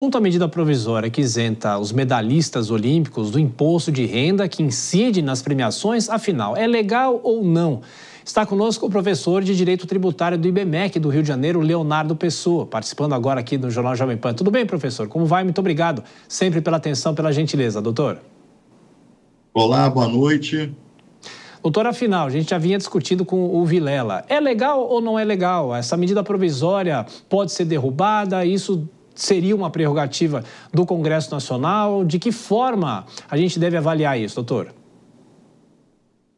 Junto à medida provisória que isenta os medalhistas olímpicos do imposto de renda que incide nas premiações, afinal, é legal ou não? Está conosco o professor de Direito Tributário do IBMEC do Rio de Janeiro, Leonardo Pessoa, participando agora aqui do Jornal Jovem Pan. Tudo bem, professor? Como vai? Muito obrigado sempre pela atenção, pela gentileza, doutor. Olá, boa noite. Doutor, afinal, a gente já vinha discutindo com o Vilela. É legal ou não é legal? Essa medida provisória pode ser derrubada? Isso seria uma prerrogativa do Congresso Nacional? De que forma a gente deve avaliar isso, doutor?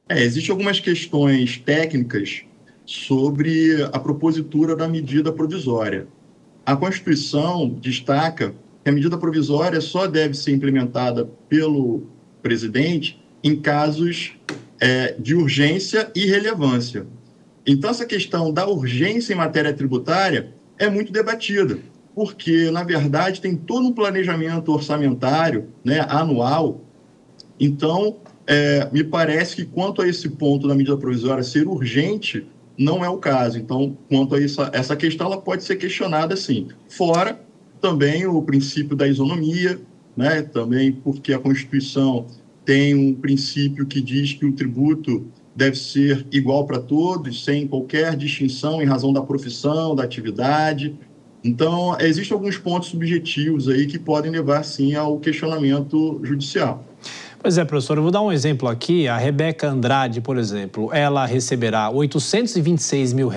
Existem algumas questões técnicas sobre a propositura da medida provisória. A Constituição destaca que a medida provisória só deve ser implementada pelo presidente em casos de urgência e relevância. Então, essa questão da urgência em matéria tributária é muito debatida, porque, na verdade, tem todo um planejamento orçamentário, anual. Então, me parece que, quanto a esse ponto da medida provisória ser urgente, não é o caso. Então, quanto a essa questão, ela pode ser questionada, sim. Fora também o princípio da isonomia, também porque a Constituição tem um princípio que diz que o tributo deve ser igual para todos, sem qualquer distinção em razão da profissão, da atividade. Então, existem alguns pontos subjetivos aí que podem levar, sim, ao questionamento judicial. Pois é, professor, eu vou dar um exemplo aqui. A Rebeca Andrade, por exemplo, ela receberá R$ 826 mil,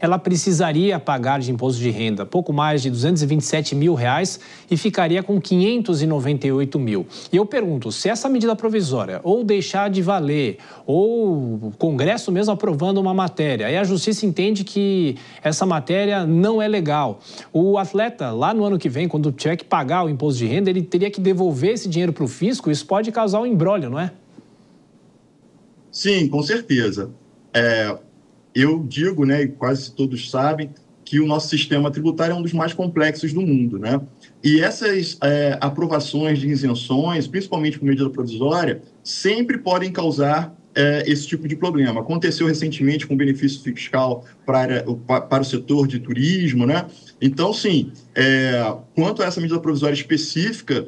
ela precisaria pagar de imposto de renda pouco mais de R$ 227 mil e ficaria com 598 mil. E eu pergunto, se essa medida provisória ou deixar de valer, ou o Congresso mesmo aprovando uma matéria, aí a Justiça entende que essa matéria não é legal. O atleta, lá no ano que vem, quando tiver que pagar o imposto de renda, ele teria que devolver esse dinheiro para o fisco. Isso pode causar um imbróglio, não é? Sim, com certeza. Eu digo, e quase todos sabem, que o nosso sistema tributário é um dos mais complexos do mundo, E essas aprovações de isenções, principalmente por medida provisória, sempre podem causar esse tipo de problema. Aconteceu recentemente com benefício fiscal para o setor de turismo, Então, sim, quanto a essa medida provisória específica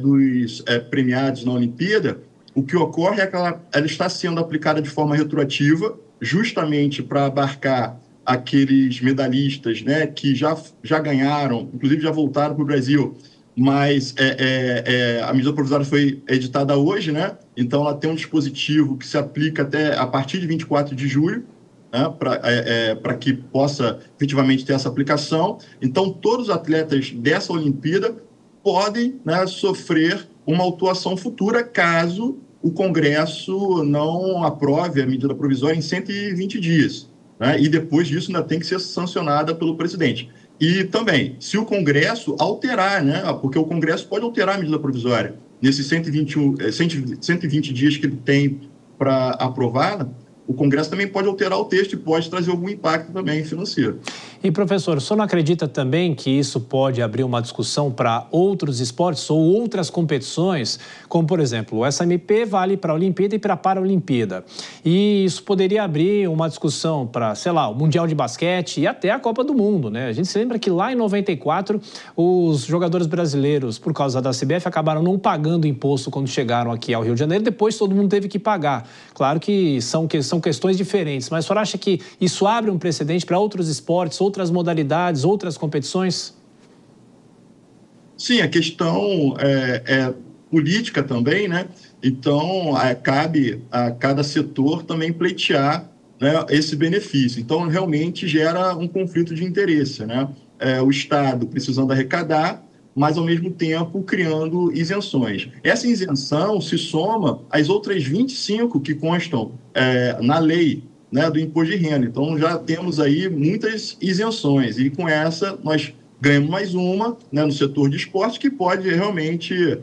dos premiados na Olimpíada, o que ocorre é que ela está sendo aplicada de forma retroativa, justamente para abarcar aqueles medalhistas, que já ganharam, inclusive já voltaram para o Brasil, mas a medida provisória foi editada hoje, Então ela tem um dispositivo que se aplica até a partir de 24 de julho, para que possa efetivamente ter essa aplicação. Então, todos os atletas dessa Olimpíada podem sofrer uma autuação futura caso o Congresso não aprove a medida provisória em 120 dias. E depois disso ainda tem que ser sancionada pelo presidente. E também, se o Congresso alterar, porque o Congresso pode alterar a medida provisória nesses 120 dias que ele tem para aprová-la, o Congresso também pode alterar o texto e pode trazer algum impacto também financeiro. E, professor, o senhor não acredita também que isso pode abrir uma discussão para outros esportes ou outras competições, como, por exemplo, o SMP vale para a Olimpíada e para a Paralimpíada. E isso poderia abrir uma discussão para, sei lá, o Mundial de Basquete e até a Copa do Mundo, A gente se lembra que lá em 94, os jogadores brasileiros, por causa da CBF, acabaram não pagando imposto quando chegaram aqui ao Rio de Janeiro, depois todo mundo teve que pagar. Claro que são questões diferentes, mas o senhor acha que isso abre um precedente para outros esportes, outras modalidades, outras competições? Sim, a questão é política também, Então, cabe a cada setor também pleitear esse benefício. Então, realmente gera um conflito de interesse, O Estado precisando arrecadar, mas, ao mesmo tempo, criando isenções. Essa isenção se soma às outras 25 que constam na lei, do imposto de renda. Então, já temos aí muitas isenções. E, com essa, nós ganhamos mais uma no setor de esporte que pode realmente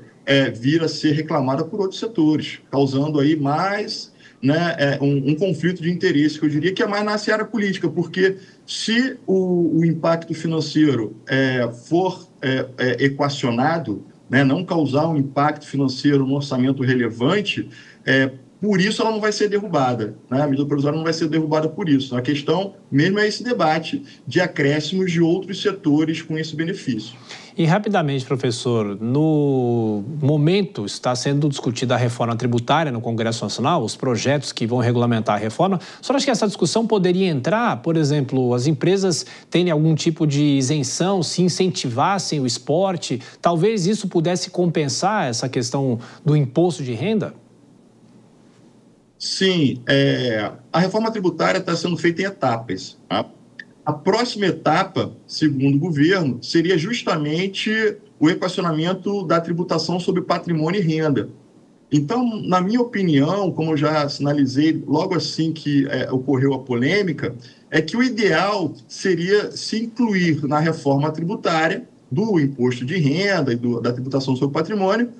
vir a ser reclamada por outros setores, causando aí mais um conflito de interesse, que eu diria que é mais na seara política, porque se o impacto financeiro for equacionado, não causar um impacto financeiro no orçamento relevante, por isso ela não vai ser derrubada, A medida provisória não vai ser derrubada por isso. A questão mesmo é esse debate de acréscimos de outros setores com esse benefício. E rapidamente, professor, no momento está sendo discutida a reforma tributária no Congresso Nacional, os projetos que vão regulamentar a reforma. O senhor acha que essa discussão poderia entrar, por exemplo, as empresas terem algum tipo de isenção, se incentivassem o esporte? Talvez isso pudesse compensar essa questão do imposto de renda? Sim, a reforma tributária está sendo feita em etapas. Tá? A próxima etapa, segundo o governo, seria justamente o equacionamento da tributação sobre patrimônio e renda. Então, na minha opinião, como eu já sinalizei logo assim que ocorreu a polêmica, é que o ideal seria se incluir na reforma tributária do imposto de renda e da tributação sobre patrimônio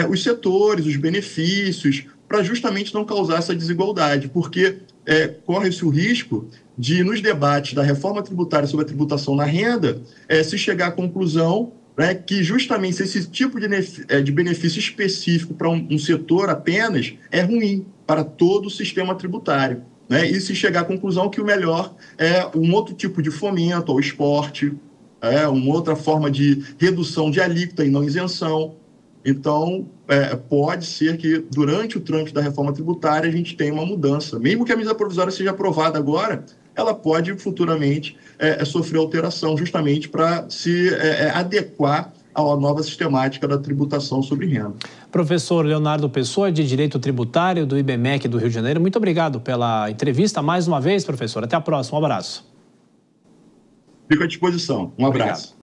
os setores, os benefícios, para justamente não causar essa desigualdade, porque corre-se o risco de, nos debates da reforma tributária sobre a tributação na renda, se chegar à conclusão que justamente esse tipo de benefício específico para um setor apenas é ruim para todo o sistema tributário. E se chegar à conclusão que o melhor é um outro tipo de fomento ao esporte, uma outra forma de redução de alíquota e não isenção. Então, pode ser que durante o trâmite da reforma tributária a gente tenha uma mudança. Mesmo que a medida provisória seja aprovada agora, ela pode futuramente sofrer alteração justamente para se adequar à nova sistemática da tributação sobre renda. Professor Leonardo Pessoa, de Direito Tributário do IBMEC do Rio de Janeiro, muito obrigado pela entrevista mais uma vez, professor. Até a próxima, um abraço. Fico à disposição. Um abraço. Obrigado.